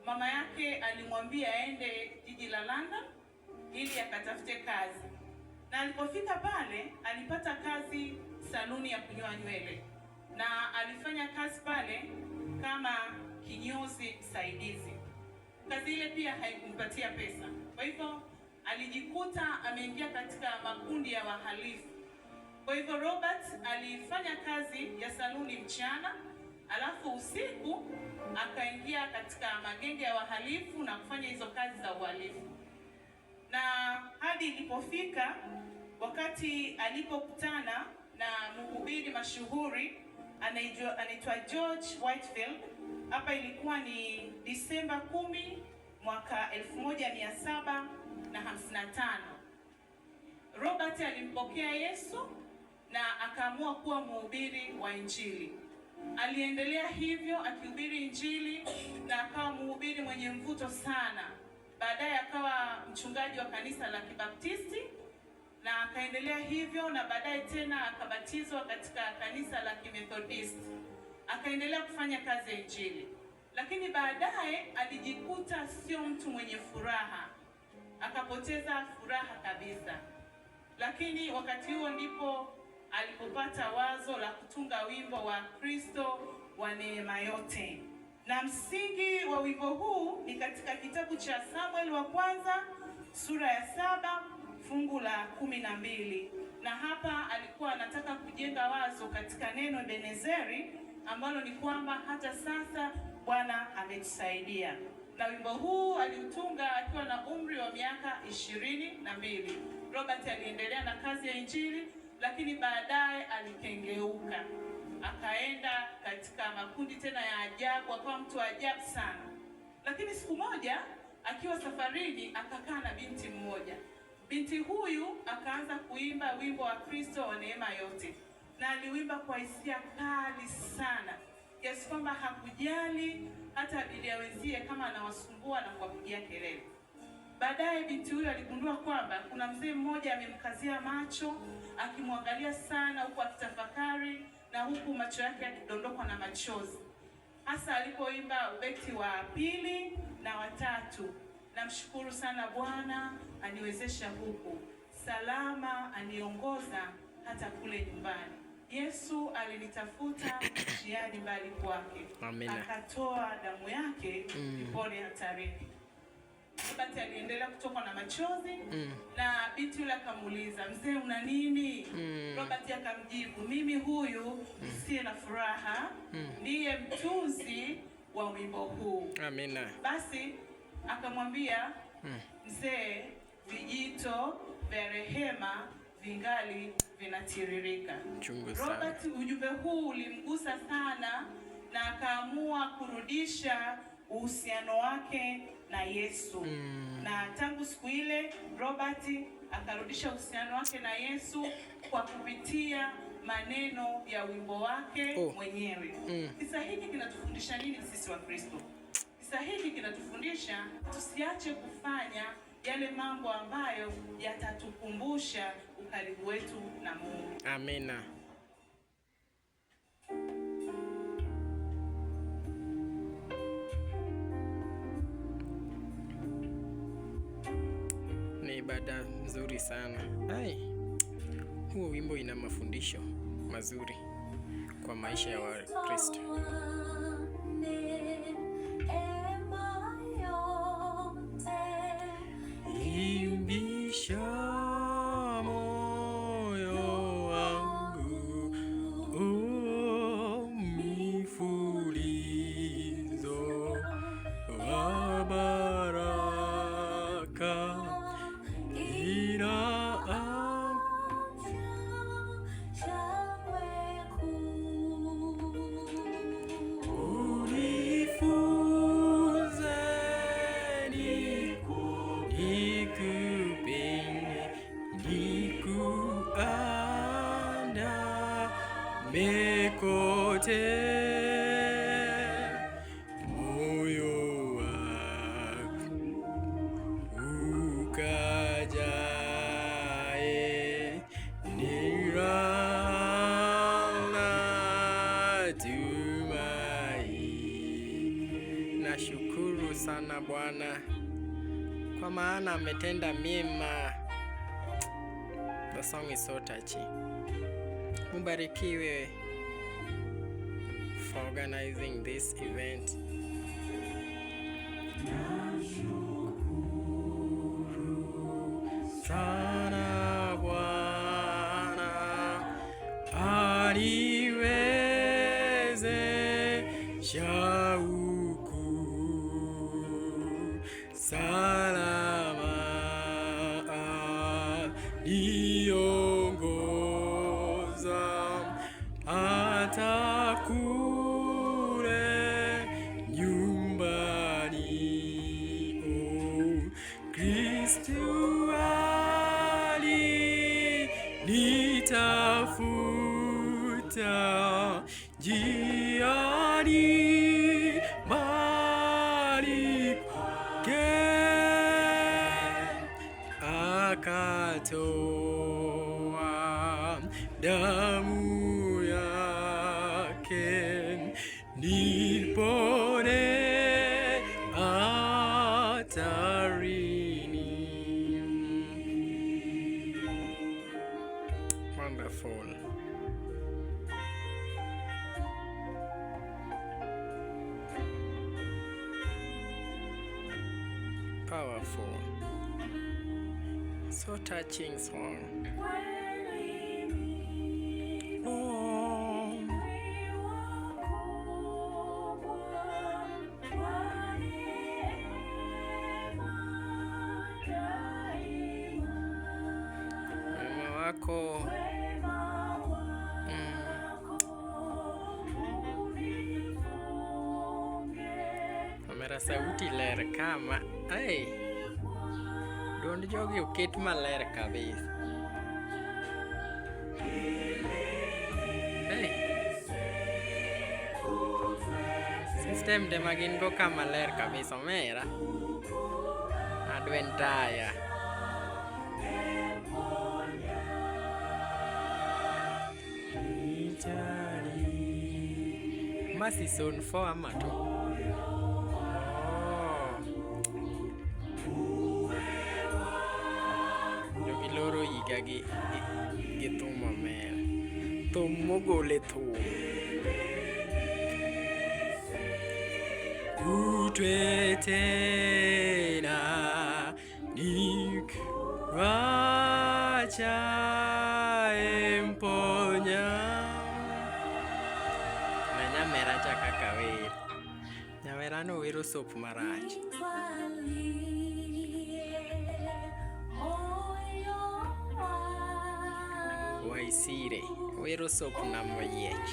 mama yake alimwambia aende jiji la London ili akatafute kazi, na alipofika pale alipata kazi saluni ya kunyoa nywele, na alifanya kazi pale kama kinyozi msaidizi. Kazi ile pia haikumpatia pesa, kwa hivyo alijikuta ameingia katika makundi ya wahalifu. Kwa hivyo Robert alifanya kazi ya saluni mchana, alafu usiku akaingia katika magenge ya wahalifu na kufanya hizo kazi za uhalifu. Na hadi ilipofika wakati alipokutana na mhubiri mashuhuri anaitwa George Whitefield. Hapa ilikuwa ni Disemba 10 mwaka 1755. Robert alimpokea Yesu na akaamua kuwa mhubiri wa Injili. Aliendelea hivyo akihubiri Injili na akawa mhubiri mwenye mvuto sana. Baadaye akawa mchungaji wa kanisa la Kibaptisti na akaendelea hivyo, na baadaye tena akabatizwa katika kanisa la Kimethodisti. Akaendelea kufanya kazi ya Injili. Lakini baadaye alijikuta sio mtu mwenye furaha. Akapoteza furaha kabisa. Lakini wakati huo ndipo alipopata wazo la kutunga wimbo wa Kristo wa neema yote. Na msingi wa wimbo huu ni katika kitabu cha Samuel wa kwanza sura ya 7 fungu la 12. Na hapa alikuwa anataka kujenga wazo katika neno Ebenezeri, ambalo ni kwamba hata sasa Bwana ametusaidia. Na wimbo huu aliutunga akiwa na umri wa miaka 22. Robert aliendelea na kazi ya Injili, lakini baadaye alikengeuka. Akaenda katika makundi tena ya ajabu, akawa mtu wa ajabu sana. Lakini siku moja akiwa safarini akakaa na binti mmoja. Binti huyu akaanza kuimba wimbo wa Kristo wa neema yote, na aliwimba kwa hisia kali sana, kiasi kwamba hakujali hata abiria wenzie kama anawasumbua na kuwapigia kelele. Baadaye binti huyu aligundua kwamba kuna mzee mmoja amemkazia macho akimwangalia sana, huku akitafakari na huku macho yake yakidondokwa na machozi, hasa alipoimba ubeti wa 2 na wa 3. Namshukuru sana Bwana aniwezesha huku, salama aniongoza hata kule nyumbani. Yesu alinitafuta njiani mbali kwake. Amina. Akatoa damu yake nipone hatarini. Robert aliendelea kutokwa na machozi na binti yule akamuuliza, mzee una nini? Robert akamjibu, mimi huyu nisiye na furaha ndiye mtunzi wa wimbo huu. Amina. Basi akamwambia mzee, vijito vya rehema vingali vinatiririka. Robert, ujumbe huu ulimgusa sana na akaamua kurudisha uhusiano wake na Yesu. Na tangu siku ile Robert akarudisha uhusiano wake na Yesu kwa kupitia maneno ya wimbo wake mwenyewe. Kisa hiki kinatufundisha nini sisi wa Kristo? Kisa hiki kinatufundisha tusiache kufanya yale mambo ambayo yatatukumbusha ukaribu wetu na Mungu. Amina. Ni ibada nzuri sana. Huo wimbo ina mafundisho mazuri kwa maisha ya Wakristo. Imbisha moyo wangu, mifulizo wa baraka Ninashukuru sana Bwana kwa maana ametenda mema. The song is so touching. Mubarikiwe for organizing this event. Sana Bwana aniweze shauku salama niongoza hata kule nyumbani. Kristu alinitafuta njiani mbali pake, akatoa damu yake nipone hatarini. Wonderful. Powerful. So touching song. Oh. Wema wako Amera sauti ler kama Dond jogi oket maler kabisa. System de magin go kama ler kabisa mera. Adwentaya. Masi season 4 ama to. Loro higa gi thum mamer. Thum mogole thum. Utwe tena nik wacha emponya. Na nyamera chaka kawir. Nyamera no wiro sop marach. Waisire wero sop na moyiech.